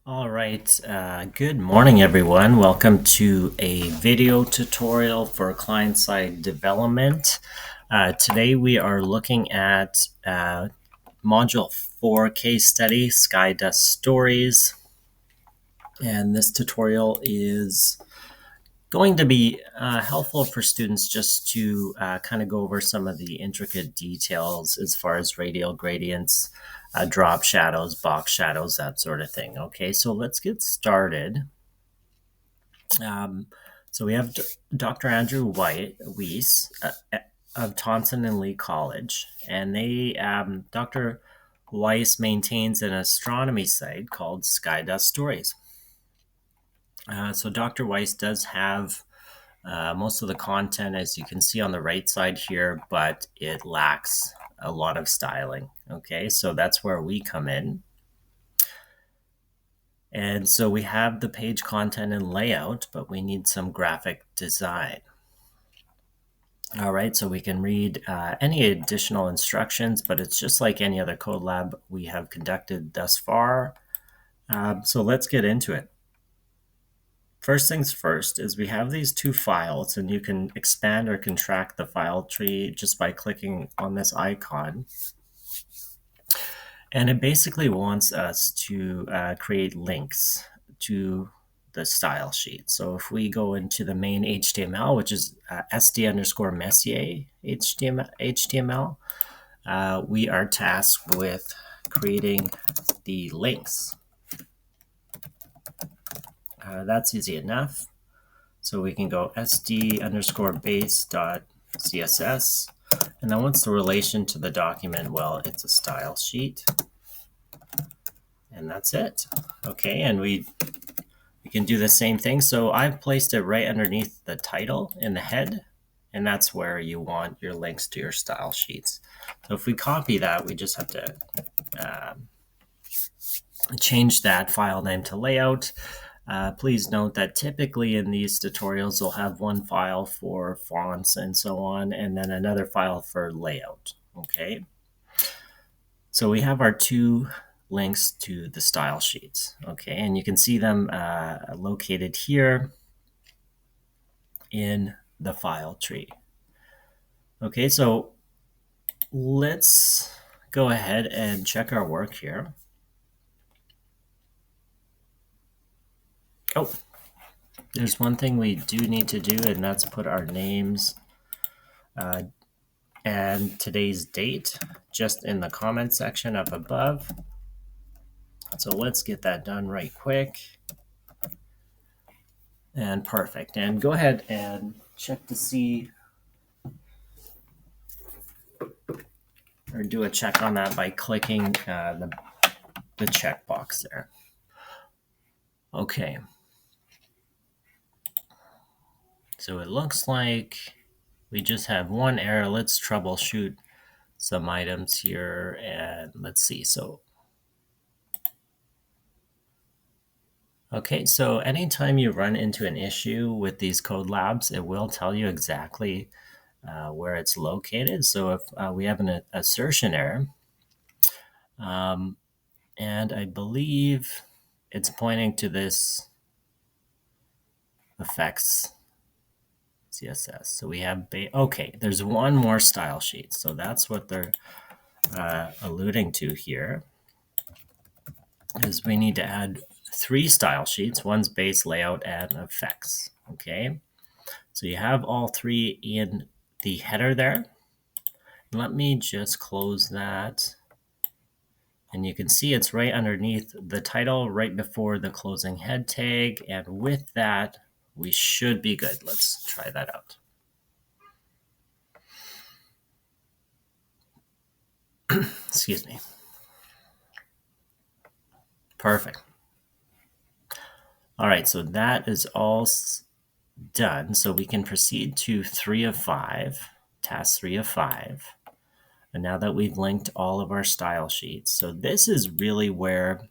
All right, good morning everyone. Welcome to a video tutorial for client-side development. Today we are looking at Module 4 case study, Sky Dust Stories. And this tutorial is going to be helpful for students just to kind of go over some of the intricate details as far as radial gradients, drop shadows, box shadows, that sort of thing. Okay, so let's get started. So we have Dr. Andrew Weiss of Thompson and Lee College, and Dr. Weiss maintains an astronomy site called Sky Dust Stories. So Dr. Weiss does have most of the content, as you can see on the right side here, but it lacks a lot of styling. Okay, so that's where we come in. And so we have the page content and layout, but we need some graphic design. All right, so we can read any additional instructions, but it's just like any other code lab we have conducted thus far. So let's get into it. First things first is we have these two files, and you can expand or contract the file tree just by clicking on this icon. And it basically wants us to create links to the style sheet. So if we go into the main HTML, which is SD_Messier HTML, we are tasked with creating the links. That's easy enough. So we can go SD_base.css. And then what's the relation to the document? Well, it's a style sheet. And that's it. Okay, and we can do the same thing. So I've placed it right underneath the title in the head, and that's where you want your links to your style sheets. So if we copy that, we just have to change that file name to layout. Please note that typically in these tutorials, we'll have one file for fonts and so on, and then another file for layout. Okay, so we have our two links to the style sheets. Okay, and you can see them located here in the file tree. Okay, so let's go ahead and check our work here. Oh, there's one thing we do need to do, and that's put our names and today's date just in the comment section up above. So let's get that done right quick. And perfect. And go ahead and check to see, or do a check on that by clicking the checkbox there. Okay. So it looks like we just have one error. Let's troubleshoot some items here, and let's see. So okay, so anytime you run into an issue with these code labs, it will tell you exactly where it's located. So if we have an assertion error, and I believe it's pointing to this effects CSS. So we have, okay, there's one more style sheet. So that's what they're alluding to here, is we need to add 3 style sheets. One's base, layout, and effects. Okay, so you have all 3 in the header there. Let me just close that. And you can see it's right underneath the title, right before the closing head tag. And with that, we should be good. Let's try that out. Excuse me. Perfect. All right, so that is all done. So we can proceed to 3 of 5, task 3 of 5. And now that we've linked all of our style sheets, so this is really where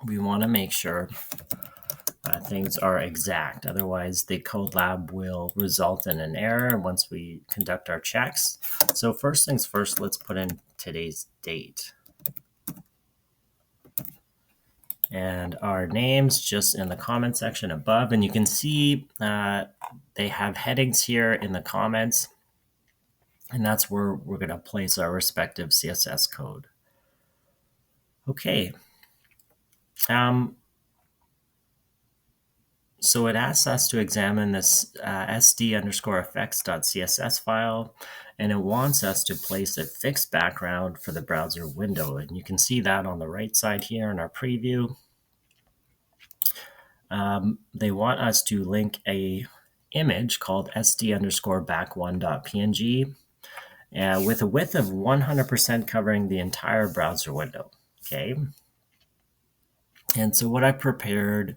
we want to make sure things are exact. Otherwise, the code lab will result in an error once we conduct our checks. So first things first, let's put in today's date. and our names just in the comment section above. And you can see they have headings here in the comments, and that's where we're going to place our respective CSS code. Okay. So it asks us to examine this sd_effects.css file, and it wants us to place a fixed background for the browser window. And you can see that on the right side here in our preview. They want us to link a image called sd_back1.png with a width of 100% covering the entire browser window. Okay. And so what I prepared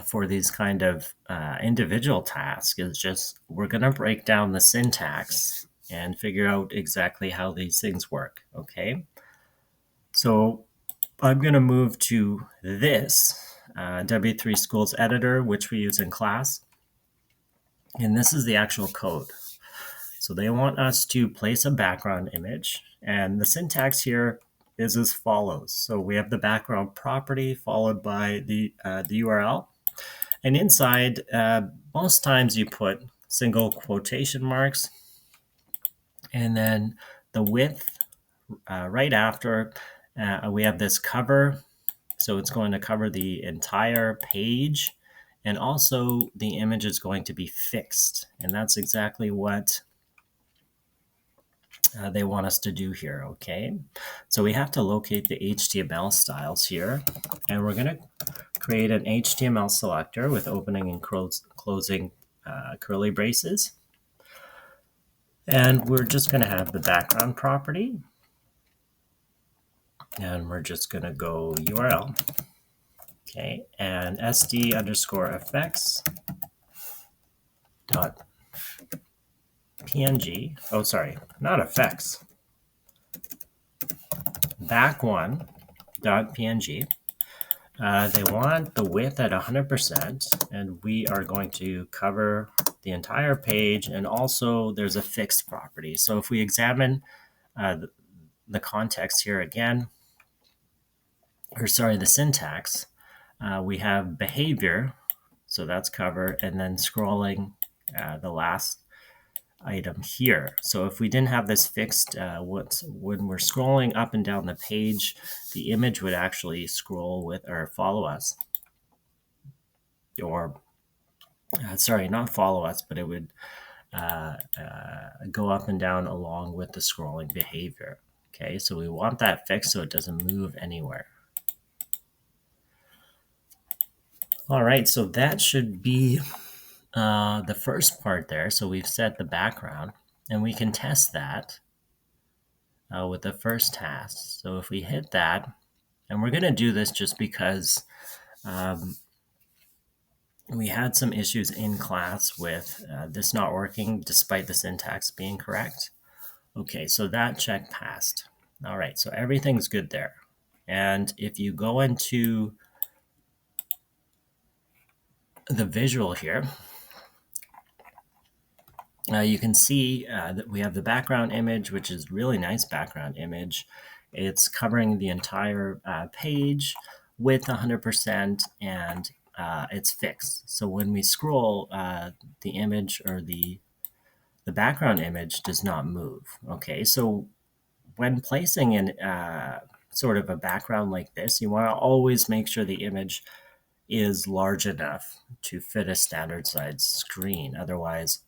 for these kind of individual tasks is just we're going to break down the syntax and figure out exactly how these things work. Okay. So I'm going to move to this W3 Schools editor, which we use in class. And this is the actual code. So they want us to place a background image. And the syntax here is as follows. So we have the background property followed by the URL. And inside, most times you put single quotation marks. And then the width right after, we have this cover. So it's going to cover the entire page. And also the image is going to be fixed. And that's exactly what they want us to do here, okay? So we have to locate the HTML styles here, and we're going to create an HTML selector with opening and closing curly braces. And we're just going to have the background property, and we're just going to go URL, okay, and sd_effects dot PNG. Oh, sorry, not effects. back1.png. They want the width at 100%, and we are going to cover the entire page, and also there's a fixed property. So if we examine the context here again, the syntax, we have behavior, so that's cover, and then scrolling the last item here. So if we didn't have this fixed, when we're scrolling up and down the page, the image would actually scroll with or follow us. Or, sorry, not follow us, but it would go up and down along with the scrolling behavior. Okay, so we want that fixed so it doesn't move anywhere. All right, so that should be the first part there. So we've set the background, and we can test that with the first task. So if we hit that, and we're going to do this just because we had some issues in class with this not working despite the syntax being correct. Okay, so that check passed. All right, so everything's good there. And if you go into the visual here, you can see that we have the background image, which is really nice background image. It's covering the entire page with 100%, and it's fixed. So when we scroll, the image or the background image does not move. Okay, so when placing in sort of a background like this, you want to always make sure the image is large enough to fit a standard size screen. Otherwise,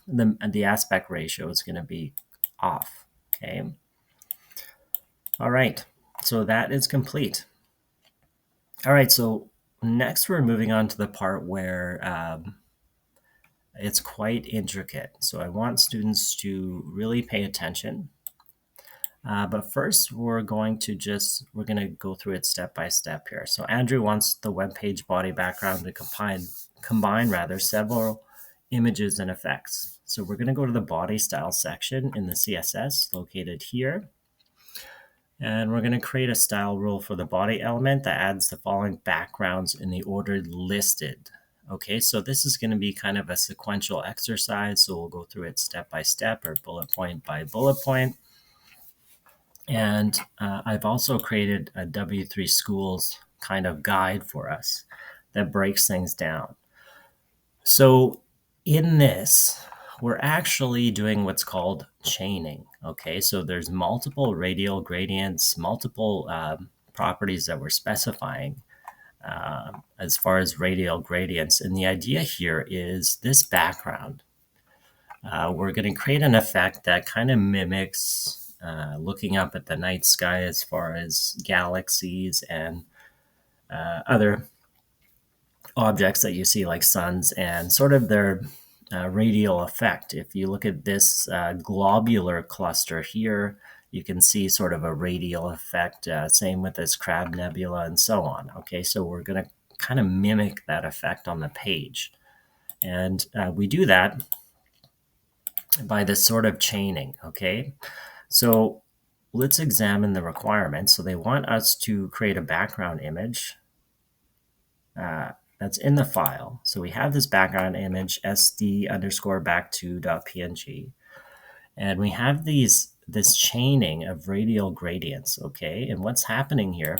the aspect ratio is going to be off. Okay. All right. So that is complete. All right. So next we're moving on to the part where it's quite intricate. So I want students to really pay attention. But first, we're going to go through it step by step here. So Andrew wants the web page body background to combine several images and effects. So we're going to go to the body style section in the CSS located here. And we're going to create a style rule for the body element that adds the following backgrounds in the order listed. Okay, so this is going to be kind of a sequential exercise. So we'll go through it step by step or bullet point by bullet point. And I've also created a W3 Schools kind of guide for us that breaks things down. So in this, we're actually doing what's called chaining. Okay, so there's multiple radial gradients, multiple properties that we're specifying as far as radial gradients. And the idea here is this background. We're going to create an effect that kind of mimics looking up at the night sky as far as galaxies and other objects that you see like suns and sort of their radial effect. If you look at this globular cluster here, you can see sort of a radial effect. Same with this Crab Nebula and so on. Okay, so we're going to kind of mimic that effect on the page. And we do that by this sort of chaining. Okay, so let's examine the requirements. So they want us to create a background image that's in the file. So we have this background image sd_back2.png, and we have this chaining of radial gradients. Okay, and what's happening here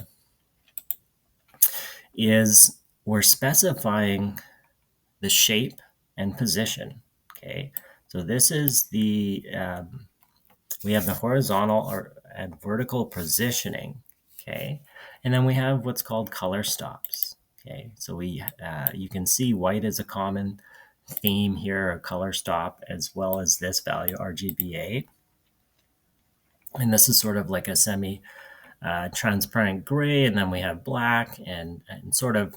is we're specifying the shape and position. Okay, so this is the we have the horizontal and vertical positioning. Okay, and then we have what's called color stops. Okay, so you can see white is a common theme here, a color stop, as well as this value RGBA. And this is sort of like a semi transparent gray, and then we have black and sort of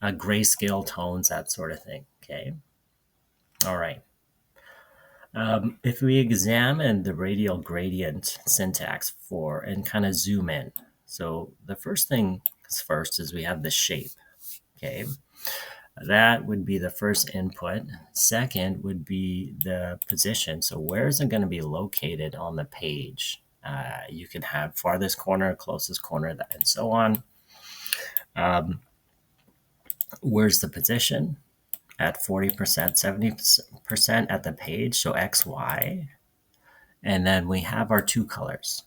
grayscale tones, that sort of thing. Okay, all right. If we examine the radial gradient syntax and kind of zoom in, so the first thing first is we have the shape. Okay, that would be the first input. Second would be the position. So where is it going to be located on the page? You can have farthest corner, closest corner, and so on. Where's the position? At 40%, 70% at the page, so X, Y. And then we have our two colors.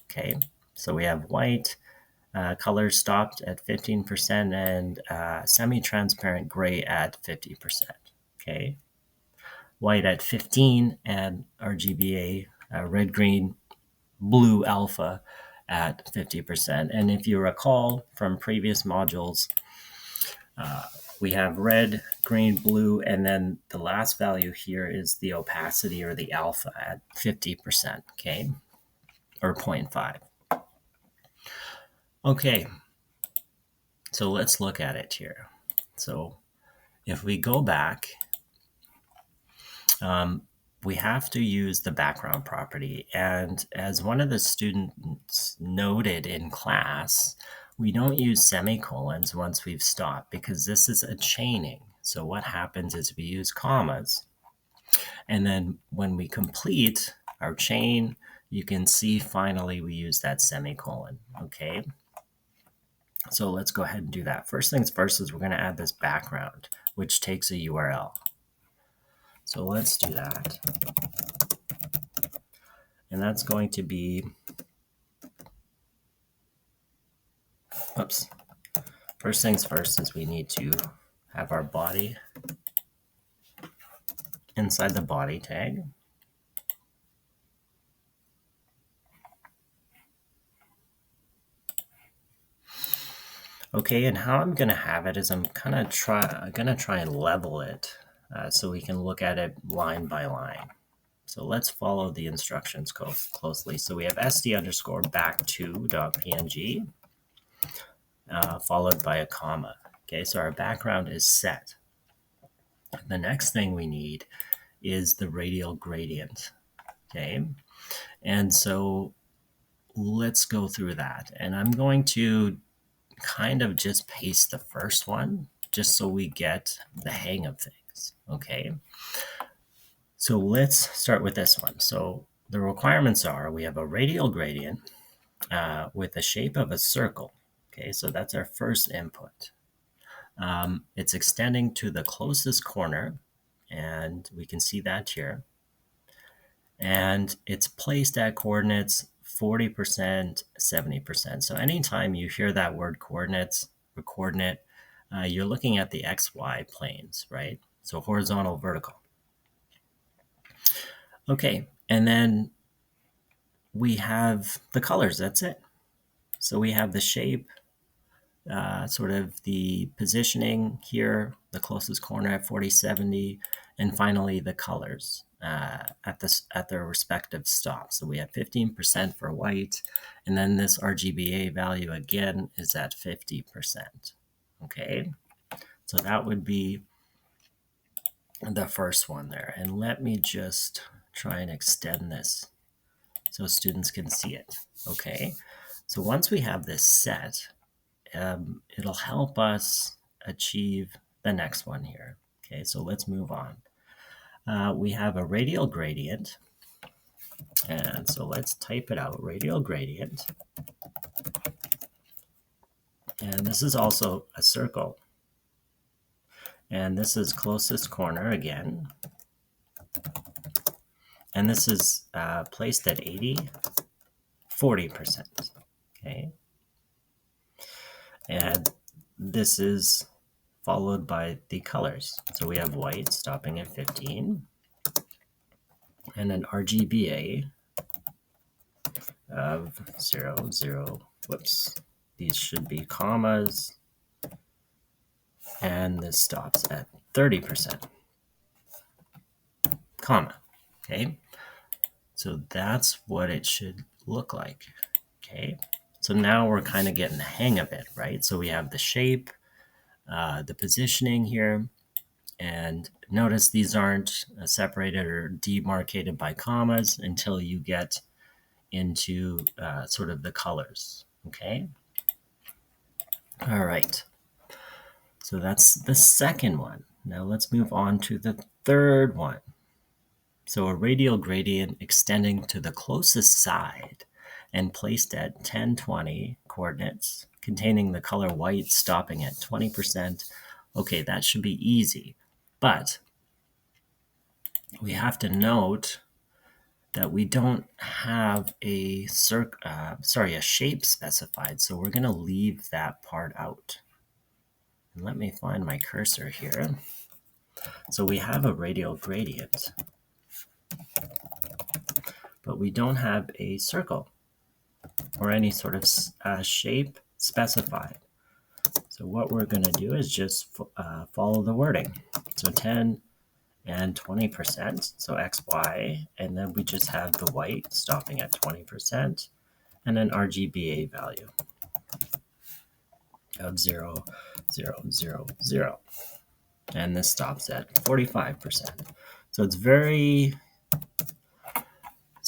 Okay, so we have white, color stopped at 15%, and semi-transparent gray at 50%. Okay, white at 15, and RGBA, red, green, blue, alpha at 50%. And if you recall from previous modules, we have red, green, blue, and then the last value here is the opacity or the alpha at 50%, okay, or 0.5. Okay, so let's look at it here. So if we go back, we have to use the background property. And as one of the students noted in class, we don't use semicolons once we've stopped because this is a chaining. So what happens is we use commas. And then when we complete our chain, you can see finally we use that semicolon. Okay. So let's go ahead and do that. First things first is we're going to add this background, which takes a URL. So let's do that. And that's going to be, oops. First things first is we need to have our body inside the body tag. Okay, and how I'm going to have it is I'm going to try and level it so we can look at it line by line. So let's follow the instructions closely. So we have sd_back2.png followed by a comma. Okay, so our background is set. The next thing we need is the radial gradient. Okay, and so let's go through that. And I'm going to kind of just paste the first one just so we get the hang of things. Okay, so let's start with this one. So the requirements are we have a radial gradient with the shape of a circle. Okay, so that's our first input. It's extending to the closest corner, and we can see that here. And it's placed at coordinates 40%, 70%. So anytime you hear that word coordinates, or coordinate, you're looking at the XY planes, right? So horizontal, vertical. Okay, and then we have the colors, that's it. So we have the shape, sort of the positioning here, the closest corner at 4070, and finally the colors at their respective stops. So we have 15% for white, and then this RGBA value again is at 50%. Okay, so that would be the first one there. And let me just try and extend this so students can see it. Okay, so once we have this set, it'll help us achieve the next one here. Okay, so let's move on. We have a radial gradient. And so let's type it out, radial gradient. And this is also a circle. And this is closest corner again. And this is placed at 80, 40%. Okay. And this is followed by the colors. So we have white stopping at 15, and an RGBA of 0, 0, whoops, these should be commas, and this stops at 30%, comma, okay? So that's what it should look like, okay? So now we're kind of getting the hang of it, right? So we have the shape, the positioning here, and notice these aren't separated or demarcated by commas until you get into sort of the colors, okay? All right, so that's the second one. Now let's move on to the third one. So a radial gradient extending to the closest side and placed at 1020 coordinates, containing the color white stopping at 20%. Okay, that should be easy, but we have to note that we don't have a shape specified, so we're going to leave that part out. And let me find my cursor here. So we have a radial gradient, but we don't have a circle or any sort of shape specified. So what we're going to do is just follow the wording. So 10 and 20%, so XY, and then we just have the white stopping at 20%, and an RGBA value of 0, 0, 0, 0. And this stops at 45%. So it's very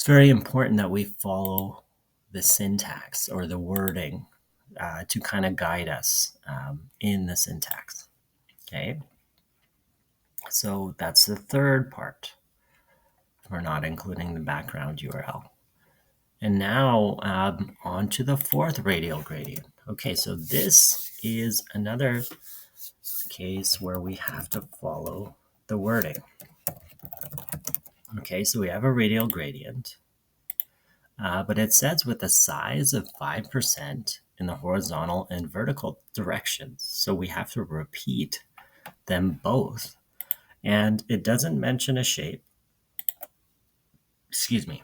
important that we follow the syntax or the wording to kind of guide us in the syntax. Okay, so that's the third part. We're not including the background URL. And now on to the fourth radial gradient. Okay, so this is another case where we have to follow the wording. Okay, so we have a radial gradient, but it says with a size of 5% in the horizontal and vertical directions. So we have to repeat them both. And it doesn't mention a shape. Excuse me.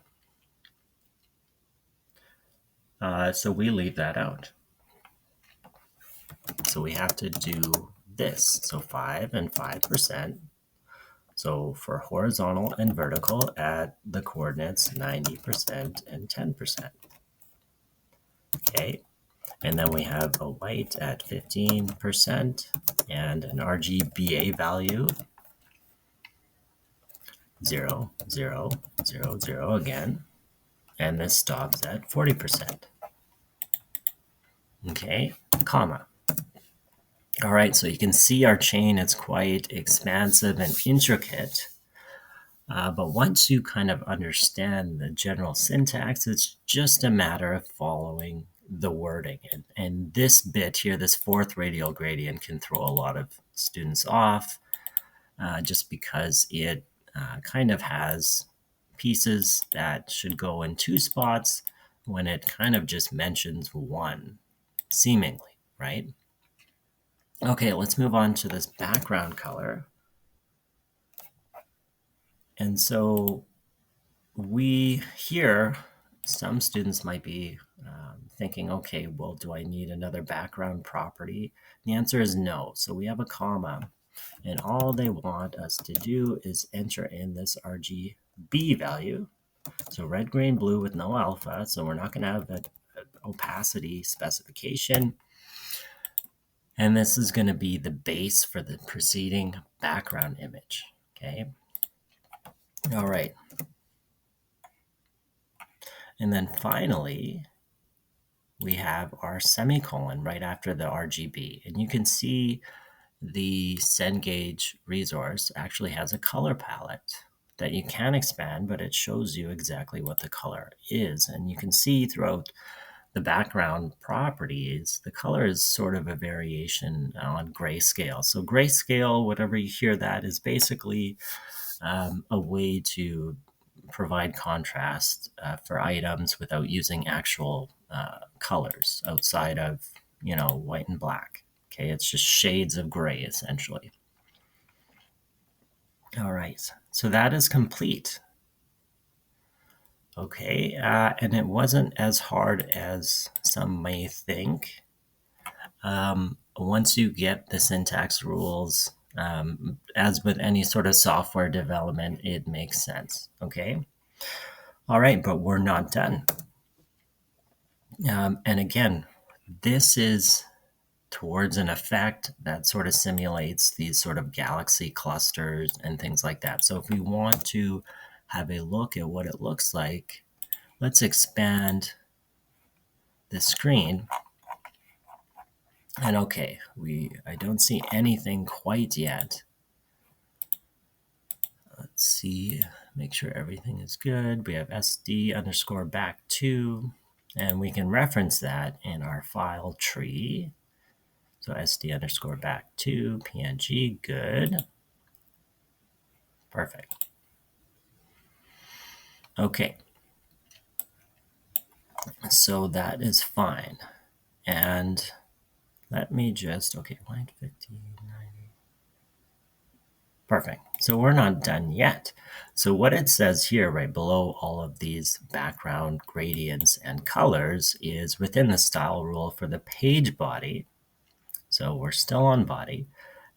So we leave that out. So we have to do this. So 5 and 5%. So for horizontal and vertical at the coordinates 90% and 10%. Okay, and then we have a white at 15% and an RGBA value 0, 0, 0, 0 again, and this stops at 40%. Okay, comma. All right, so you can see our chain is quite expansive and intricate. But once you kind of understand the general syntax, it's just a matter of following the wording. And this bit here, this fourth radial gradient, can throw a lot of students off just because it kind of has pieces that should go in two spots when it kind of just mentions one, seemingly, right? Okay, let's move on to this background color. And so here, some students might be thinking, okay, well, do I need another background property? The answer is no. So we have a comma, and all they want us to do is enter in this RGB value. So red, green, blue with no alpha. So we're not going to have an opacity specification. And this is going to be the base for the preceding background image. Okay. All right. And then finally, we have our semicolon right after the RGB. And you can see the Cengage resource actually has a color palette that you can expand, but it shows you exactly what the color is. And you can see throughout the background properties, the color is sort of a variation on grayscale. So grayscale, whatever you hear that, is basically a way to provide contrast for items without using actual colors outside of, white and black. Okay, it's just shades of gray essentially. All right, so that is complete. Okay, and it wasn't as hard as some may think. Once you get the syntax rules, as with any sort of software development, it makes sense. Okay. All right, but we're not done. And again, this is towards an effect that sort of simulates these sort of galaxy clusters and things like that. So if we want to have a look at what it looks like, let's expand the screen. And okay, I don't see anything quite yet. Let's see, make sure everything is good. We have SD underscore back to, and we can reference that in our file tree. So SD underscore back to PNG, good. Perfect. Okay. So that is fine. And let me just, okay, line 15, 90. Perfect. So we're not done yet. So what it says here right below all of these background gradients and colors is within the style rule for the page body. So we're still on body.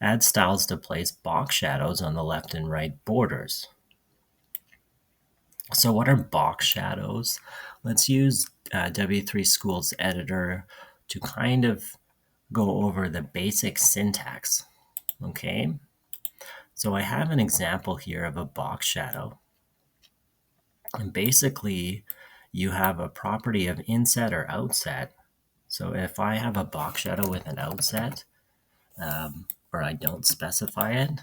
Add styles to place box shadows on the left and right borders. So what are box shadows? Let's use W3 Schools editor to kind of go over the basic syntax. Okay. So I have an example here of a box shadow. And basically, you have a property of inset or outset. So if I have a box shadow with an outset, or I don't specify it,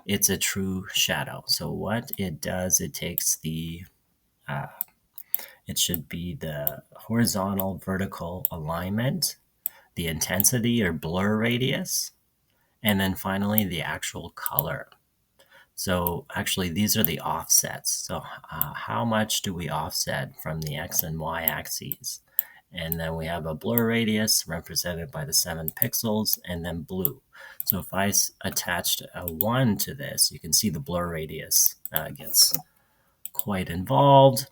it's a true shadow. So what it does, it takes it should be the horizontal vertical alignment, the intensity or blur radius, and then finally the actual color. So actually these are the offsets. So how much do we offset from the X and Y axes? And then we have a blur radius represented by the 7 pixels and then blue. So if I attached a 1 to this, you can see the blur radius gets quite involved.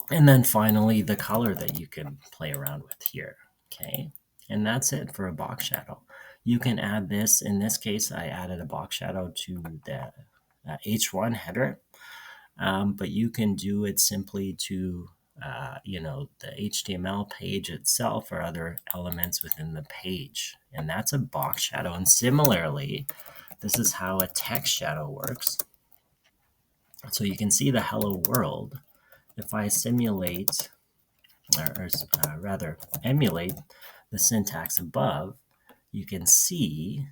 And then finally the color that you can play around with here. Okay, and that's it for a box shadow. You can add this. In this case, I added a box shadow to the H1 header, but you can do it simply to the HTML page itself or other elements within the page, and that's a box shadow. And similarly, this is how a text shadow works. So you can see the hello world. If I simulate, or rather emulate the syntax above, you can see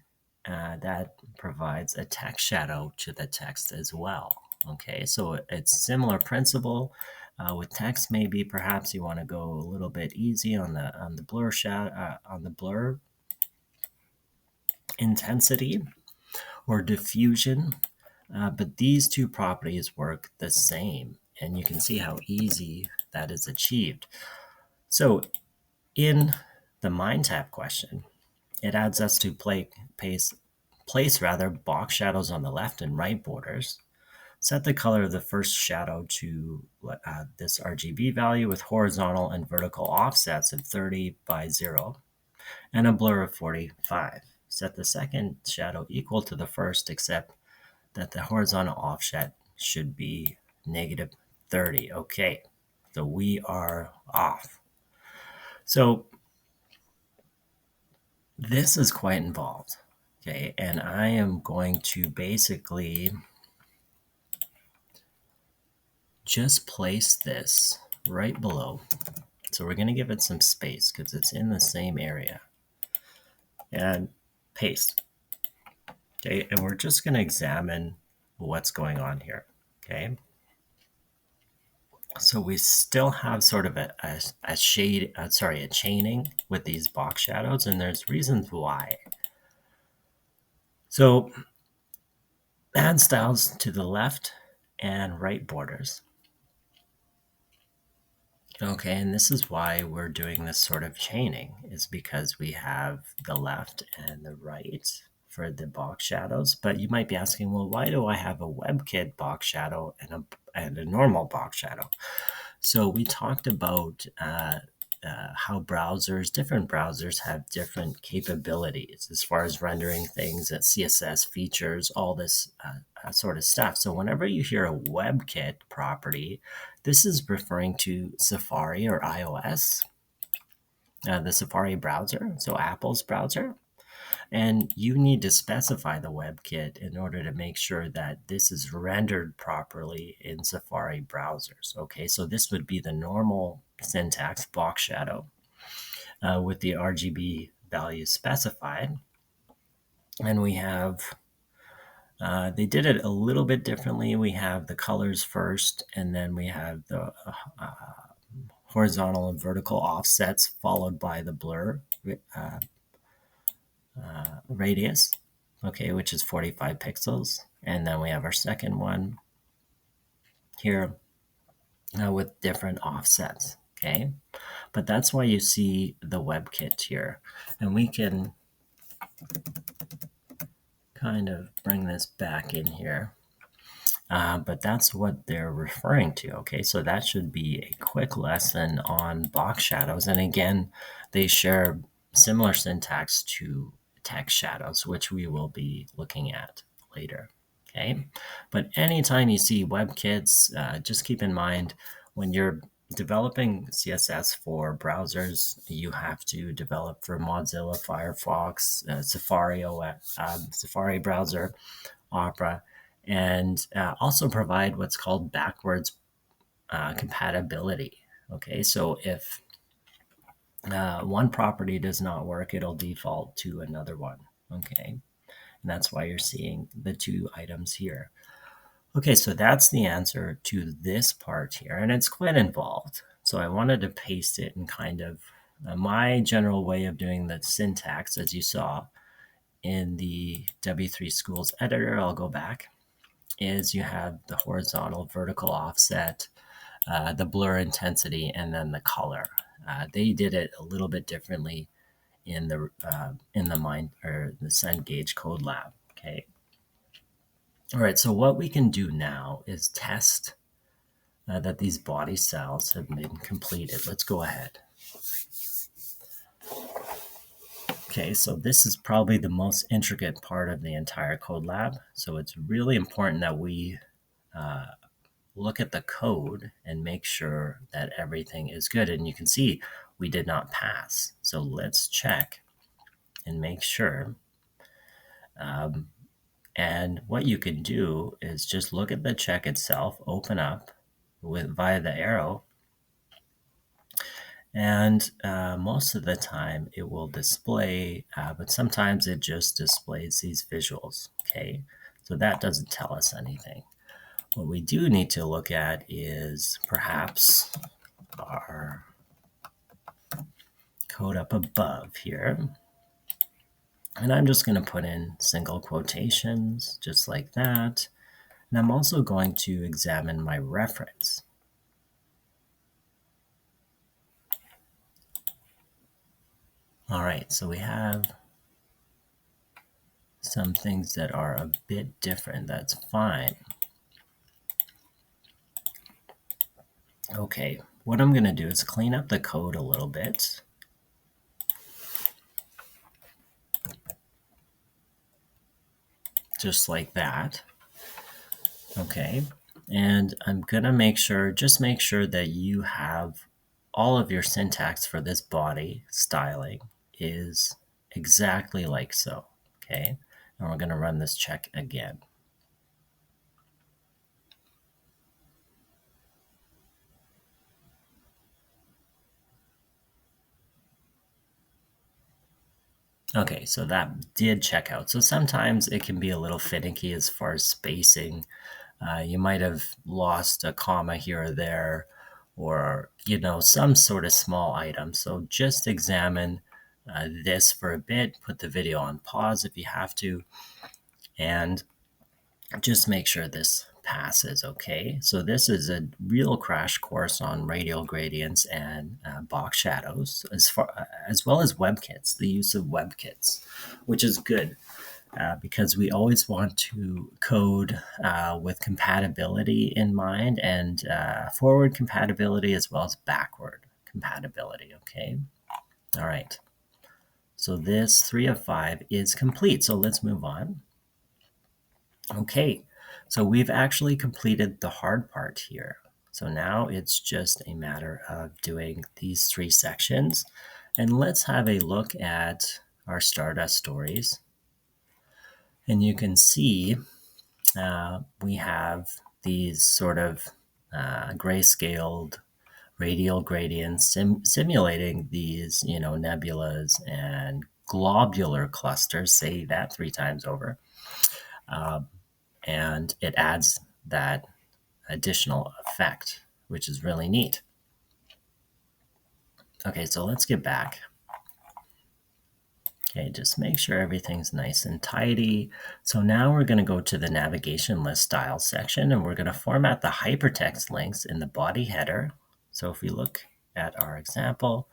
that provides a text shadow to the text as well. Okay, so it's similar principle. With text, maybe perhaps you want to go a little bit easy on the blur shadow, on the blur intensity or diffusion, but these two properties work the same, and you can see how easy that is achieved. So in the MindTap question, it adds us to place box shadows on the left and right borders. Set the color of the first shadow to this RGB value with horizontal and vertical offsets of 30 by 0 and a blur of 45. Set the second shadow equal to the first, except that the horizontal offset should be negative 30. Okay, so we are off. So this is quite involved. Okay, and I am going to basically just place this right below. So we're going to give it some space because it's in the same area. And paste. Okay, and we're just going to examine what's going on here. Okay. So we still have sort of a chaining with these box shadows, and there's reasons why. So add styles to the left and right borders. Okay, and this is why we're doing this sort of chaining, is because we have the left and the right for the box shadows. But you might be asking, well, why do I have a WebKit box shadow and a normal box shadow? So we talked about how different browsers have different capabilities as far as rendering things, CSS features, all this sort of stuff. So whenever you hear a WebKit property, this is referring to Safari or iOS, the Safari browser, so Apple's browser. And you need to specify the WebKit in order to make sure that this is rendered properly in Safari browsers. Okay, so this would be the normal syntax box shadow with the RGB values specified. And we have, they did it a little bit differently. We have the colors first, and then we have the horizontal and vertical offsets followed by the blur radius, okay, which is 45 pixels. And then we have our second one here with different offsets, okay? But that's why you see the WebKit here. And we can kind of bring this back in here. But that's what they're referring to, okay? So that should be a quick lesson on box shadows. And again, they share similar syntax to text shadows, which we will be looking at later, okay? But anytime you see WebKits, just keep in mind when you're developing CSS for browsers, you have to develop for Mozilla, Firefox, Safari OS, Safari browser, Opera, and also provide what's called backwards compatibility. Okay, so if one property does not work, it'll default to another one. Okay, and that's why you're seeing the two items here. Okay, so that's the answer to this part here, and it's quite involved. So I wanted to paste it in kind of my general way of doing the syntax, as you saw in the W3 Schools editor. I'll go back. Is you have the horizontal, vertical offset, the blur intensity, and then the color. They did it a little bit differently in the Cengage Code Lab. Okay. All right. So what we can do now is test that these body cells have been completed. Let's go ahead. Okay, so this is probably the most intricate part of the entire code lab. So it's really important that we look at the code and make sure that everything is good. And you can see we did not pass. So let's check and make sure. And what you can do is just look at the check itself, open up via the arrow. And most of the time it will display, but sometimes it just displays these visuals, okay? So that doesn't tell us anything. What we do need to look at is perhaps our code up above here. And I'm just going to put in single quotations, just like that. And I'm also going to examine my reference. All right, so we have some things that are a bit different. That's fine. Okay, what I'm going to do is clean up the code a little bit. Just like that. Okay, and I'm going to make sure that you have all of your syntax for this body styling is exactly like so. Okay, and we're going to run this check again. Okay, so that did check out. So sometimes it can be a little finicky as far as spacing. You might have lost a comma here or there, or some sort of small item. So just examine this for a bit. Put the video on pause if you have to, and just make sure this passes. Okay, so this is a real crash course on radial gradients and box shadows, as well as WebKits, the use of WebKits, which is good. Because we always want to code with compatibility in mind, and forward compatibility as well as backward compatibility. Okay. All right. So this 3 of 5 is complete. So let's move on. Okay. So we've actually completed the hard part here. So now it's just a matter of doing these 3 sections. And let's have a look at our Stardust stories. And you can see we have these sort of grayscaled radial gradients simulating these, nebulas and globular clusters. Say that 3 times over. And it adds that additional effect, which is really neat. Okay, so let's get back. Okay, just make sure everything's nice and tidy. So now we're going to go to the navigation list style section, and we're going to format the hypertext links in the body header. So if we look at our example,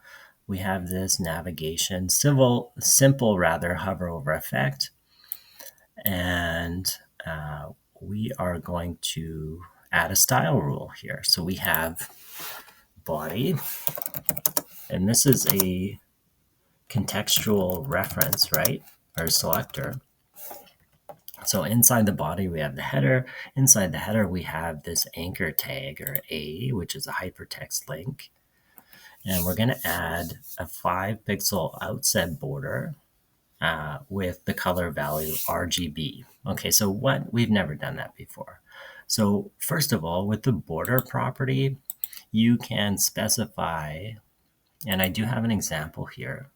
we have this navigation simple hover over effect. And we are going to add a style rule here. So we have body, and this is a contextual reference, right? Or selector. So inside the body, we have the header. Inside the header, we have this anchor tag, or A, which is a hypertext link. And we're going to add a 5-pixel outset border with the color value RGB. Okay, so we've never done that before. So first of all, with the border property, you can specify, and I do have an example here,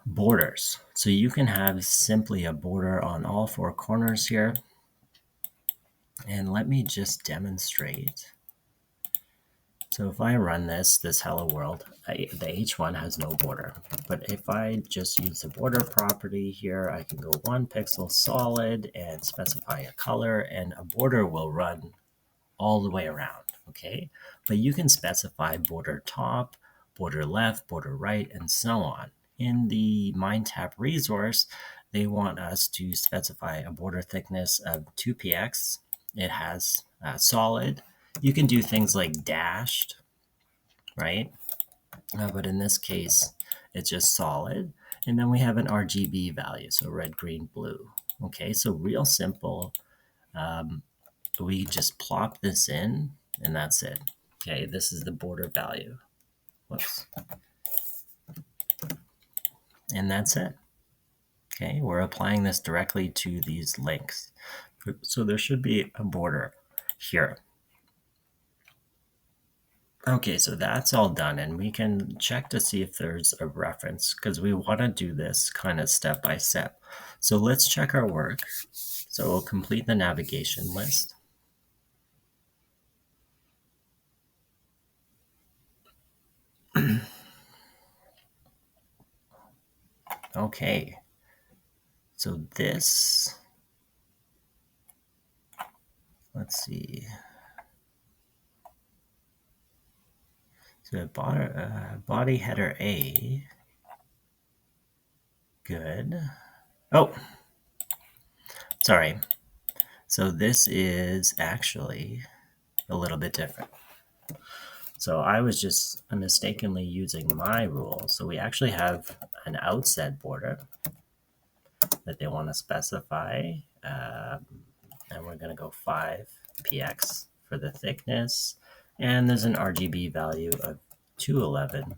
borders. So you can have simply a border on all 4 corners here. And let me just demonstrate. So if I run this hello world, the H1 has no border. But if I just use the border property here, I can go 1 pixel solid and specify a color, and a border will run all the way around. Okay, but you can specify border top, border left, border right, and so on. In the MindTap resource, they want us to specify a border thickness of 2px. It has solid. You can do things like dashed, right? But in this case, it's just solid. And then we have an RGB value, so red, green, blue. Okay, so real simple. We just plop this in, and that's it. Okay, this is the border value. Whoops. And that's it. Okay, we're applying this directly to these links. So there should be a border here. Okay, so that's all done, and we can check to see if there's a reference, because we want to do this kind of step by step. So let's check our work. So we'll complete the navigation list. Okay, so this, let's see. So body header A good. Oh, sorry. So this is actually a little bit different. So I was just mistakenly using my rule. So we actually have an outset border that they want to specify. And we're going to go 5px for the thickness. And there's an RGB value of 211,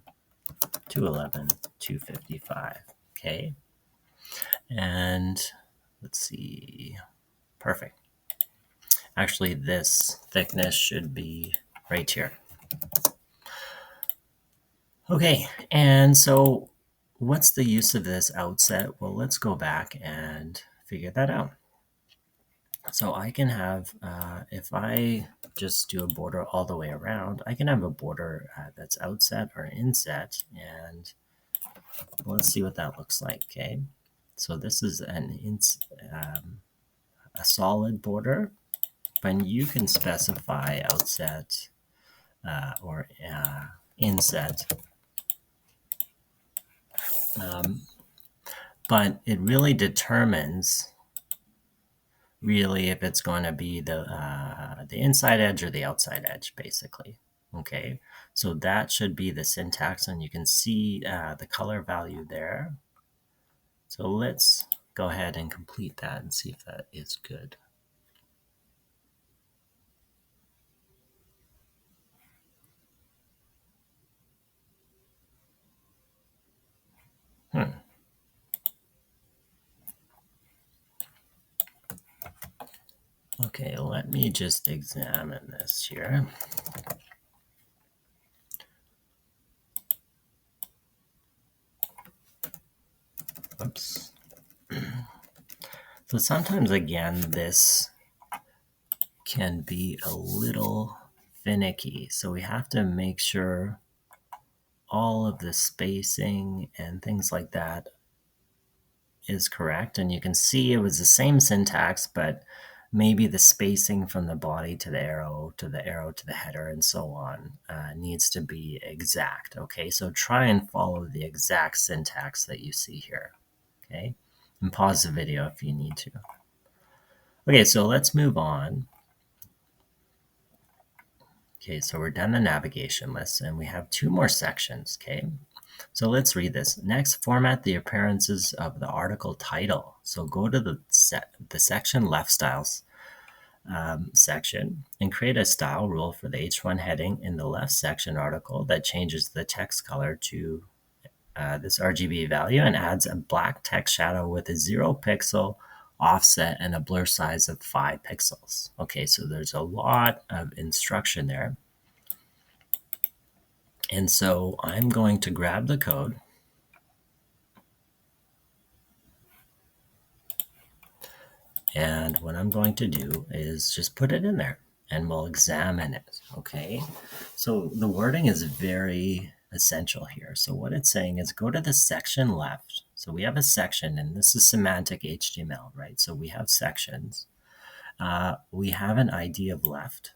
211, 255. Okay. And let's see. Perfect. Actually, this thickness should be right here. Okay, and so what's the use of this outset? Well, let's go back and figure that out. So I can have, if I just do a border all the way around, I can have a border that's outset or inset, and let's see what that looks like, okay? So this is a solid border, but you can specify outset or inset. But it really determines if it's going to be the inside edge or the outside edge, basically. Okay, so that should be the syntax, and you can see the color value there. So let's go ahead and complete that and see if that is good. Okay, let me just examine this here. Oops. So sometimes, again, this can be a little finicky. So we have to make sure all of the spacing and things like that is correct. And you can see it was the same syntax, but maybe the spacing from the body to the arrow to the header and so on needs to be exact. Okay, so try and follow the exact syntax that you see here. Okay, and pause the video if you need to. Okay, so let's move on. Okay, so we're done the navigation list, and we have 2 more sections. Okay, so let's read this. Next, format the appearances of the article title. So go to the section left styles section and create a style rule for the H1 heading in the left section article that changes the text color to this RGB value and adds a black text shadow with a 0 pixel offset and a blur size of 5 pixels. Okay, so there's a lot of instruction there. And so I'm going to grab the code and what I'm going to do is just put it in there and we'll examine it. Okay, so the wording is very essential here. So what it's saying is go to the section left. So we have a section, and this is semantic HTML, right? So we have sections. We have an ID of left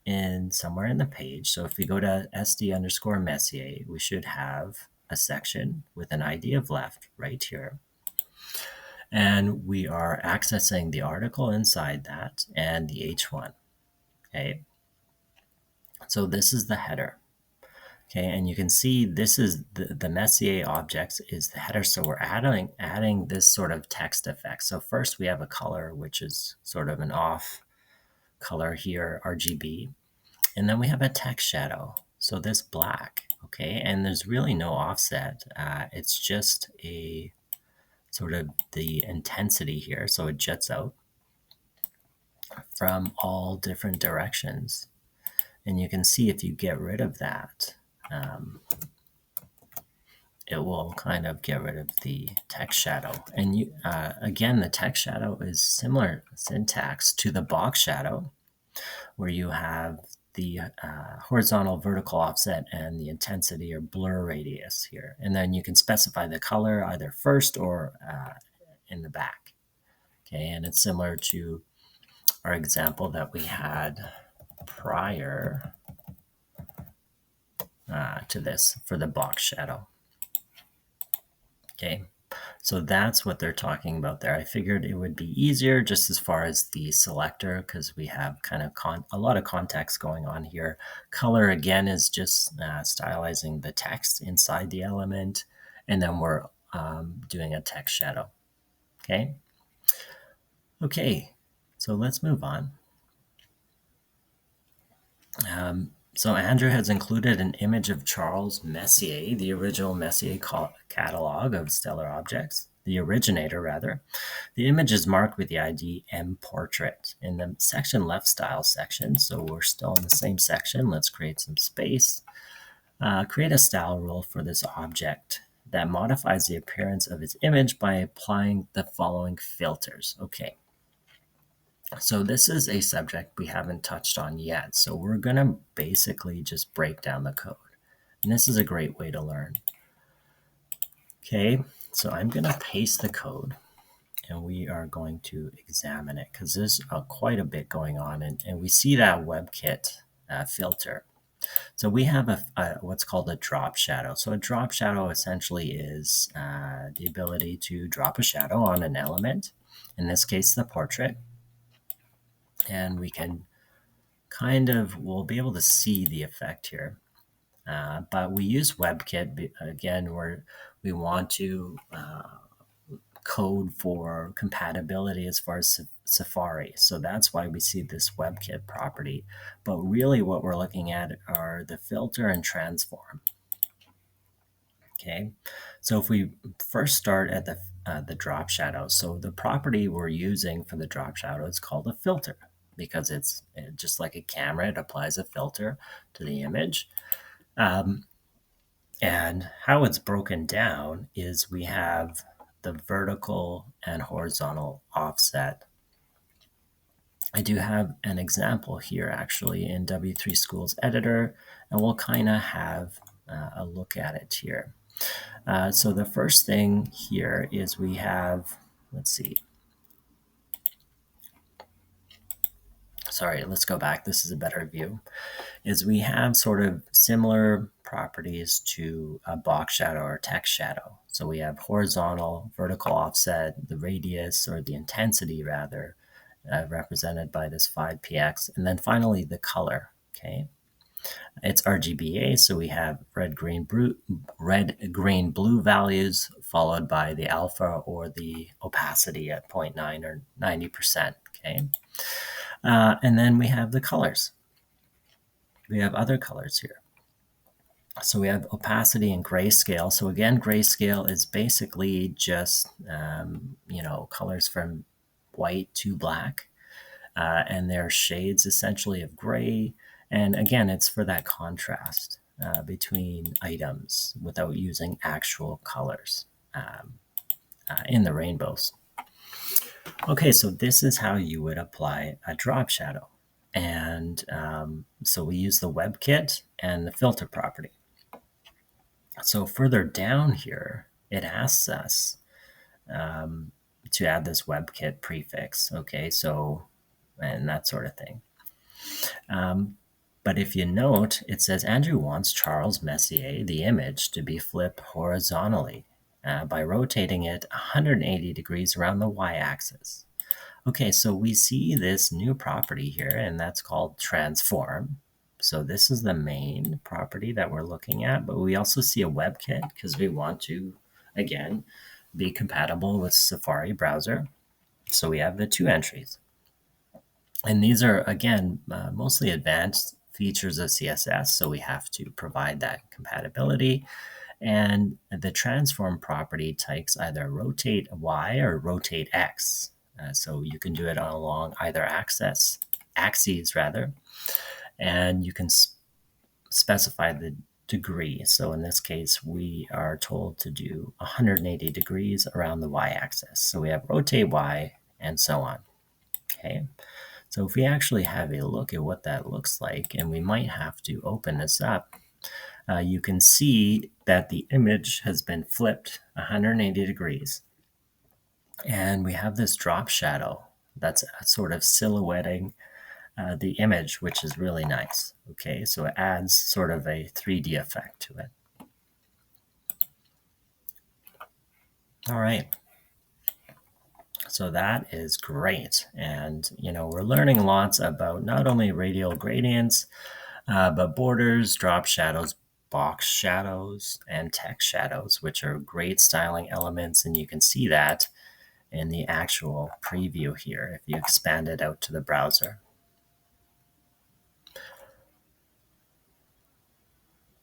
in somewhere in the page. So if we go to SD_Messier, we should have a section with an ID of left right here. And we are accessing the article inside that and the H1. Okay, so this is the header. Okay, and you can see this is the Messier objects is the header. So we're adding this sort of text effect. So first we have a color, which is sort of an off color here, RGB. And then we have a text shadow. So this black, okay, and there's really no offset. It's just a sort of the intensity here. So it jets out from all different directions. And you can see if you get rid of that, it will kind of get rid of the text shadow. And you, again, the text shadow is similar syntax to the box shadow, where you have the horizontal vertical offset and the intensity or blur radius here. And then you can specify the color either first or in the back. Okay, and it's similar to our example that we had prior to this for the box shadow. Okay, So that's what they're talking about there. I figured it would be easier just as far as the selector, because we have kind of a lot of context going on here. Color, again, is just stylizing the text inside the element, and then we're doing a text shadow. Okay. Okay, so let's move on. So Andrew has included an image of Charles Messier, the original Messier catalog of stellar objects, the originator rather. The image is marked with the ID M portrait in the section left style section. So we're still in the same section. Let's create some space. Create a style rule for this object that modifies the appearance of its image by applying the following filters. Okay. So this is a subject we haven't touched on yet. So we're going to basically just break down the code. And this is a great way to learn. Okay, so I'm going to paste the code and we are going to examine it because there's quite a bit going on. And we see that WebKit filter. So we have what's called a drop shadow. So a drop shadow essentially is the ability to drop a shadow on an element, in this case, the portrait. And we can we'll be able to see the effect here. But we use WebKit, again, where we want to code for compatibility as far as Safari. So that's why we see this WebKit property. But really what we're looking at are the filter and transform. Okay, so if we first start at the drop shadow, so the property we're using for the drop shadow is called a filter because it's just like a camera, it applies a filter to the image. And how it's broken down is we have the vertical and horizontal offset. I do have an example here actually in W3 Schools Editor, and we'll kind of have a look at it here. So the first thing here is we have, let's see. Sorry, let's go back. This is a better view. Is we have sort of similar properties to a box shadow or text shadow. So we have horizontal, vertical offset, the radius or the intensity rather, represented by this 5px, and then finally the color. Okay, it's RGBA, so we have red, green, blue values followed by the alpha or the opacity at 0.9 or 90%. Okay, and then we have the colors. We have other colors here. So we have opacity and grayscale. So again, grayscale is basically just colors from white to black, and they're shades essentially of gray. And again, it's for that contrast between items without using actual colors in the rainbows. Okay, so this is how you would apply a drop shadow. And so we use the WebKit and the filter property. So further down here, it asks us to add this WebKit prefix. Okay, so, and that sort of thing. But if you note, it says Andrew wants Charles Messier, the image, to be flipped horizontally by rotating it 180 degrees around the y-axis. Okay, so we see this new property here, and that's called transform. So this is the main property that we're looking at, but we also see a WebKit because we want to, again, be compatible with Safari browser. So we have the two entries. And these are, again, mostly advanced features of CSS, so we have to provide that compatibility. And the transform property takes either rotate Y or rotate X. So you can do it along either axes rather, and you can specify the degree. So in this case, we are told to do 180 degrees around the y-axis. So we have rotate Y and so on. Okay, so if we actually have a look at what that looks like, and we might have to open this up, you can see that the image has been flipped 180 degrees. And we have this drop shadow that's sort of silhouetting the image, which is really nice. Okay, so it adds sort of a 3D effect to it. All right. So that is great. And, we're learning lots about not only radial gradients, but borders, drop shadows, box shadows, and text shadows, which are great styling elements. And you can see that in the actual preview here if you expand it out to the browser.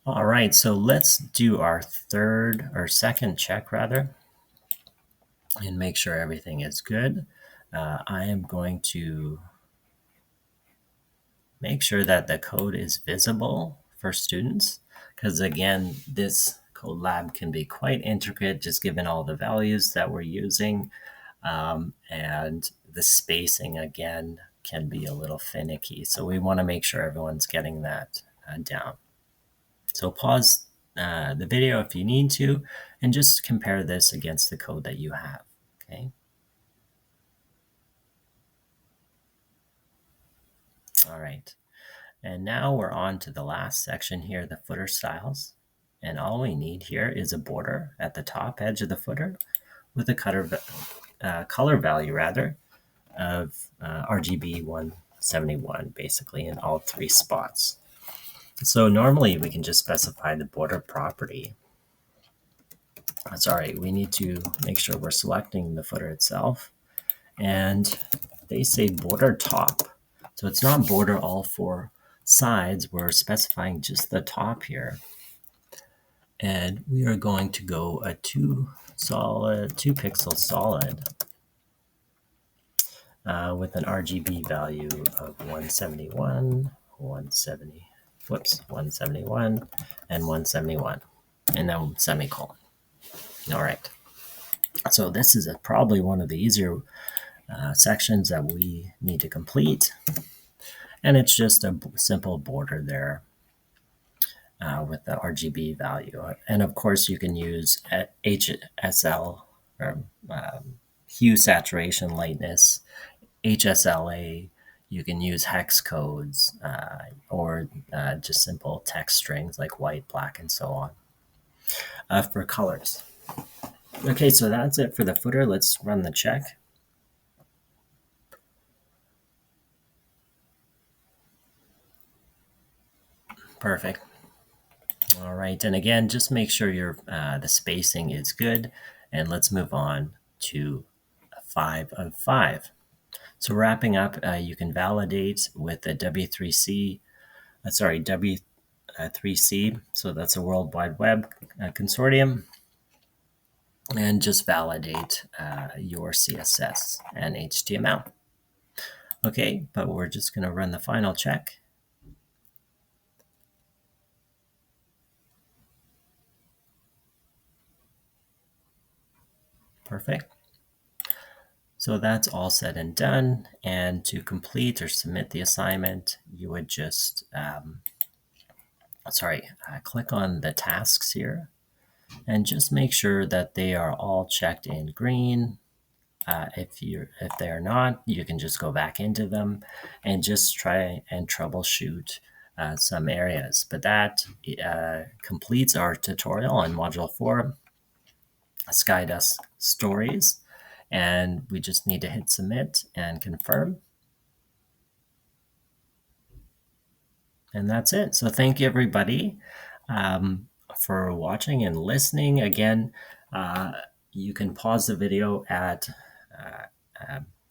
All right, so let's do our second check rather, and make sure everything is good. I am going to make sure that the code is visible for students, because again, this code lab can be quite intricate just given all the values that we're using. And the spacing again can be a little finicky. So we want to make sure everyone's getting that down. So pause the video if you need to, and just compare this against the code that you have, okay? All right, and now we're on to the last section here, the footer styles. And all we need here is a border at the top edge of the footer with a color value rather of RGB 171 basically in all three spots. So normally we can just specify the border property. Sorry, we need to make sure we're selecting the footer itself. And they say border top. So it's not border all four sides. We're specifying just the top here. And we are going to go a 2 pixel solid with an RGB value of 171, 171, and 171, and then semicolon. All right. So this is probably one of the easier sections that we need to complete. And it's just a simple border there with the RGB value. And of course, you can use HSL, or hue, saturation, lightness, HSLA. You can use hex codes or just simple text strings like white, black, and so on for colors. Okay, so that's it for the footer. Let's run the check. Perfect. All right, and again, just make sure the spacing is good, and let's move on to 5 of 5. So wrapping up, you can validate with the W3C, W3C, so that's a World Wide Web consortium, and just validate your CSS and HTML. Okay, but we're just going to run the final check. Perfect. So that's all said and done. And to complete or submit the assignment, you would just, click on the tasks here and just make sure that they are all checked in green. If they are not, you can just go back into them and just try and troubleshoot some areas. But that completes our tutorial on Module 4, Skydust Stories. And we just need to hit submit and confirm. And that's it. So thank you, everybody, for watching and listening. Again, you can pause the video at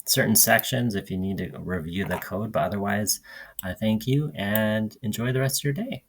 certain sections if you need to review the code. But otherwise, thank you and enjoy the rest of your day.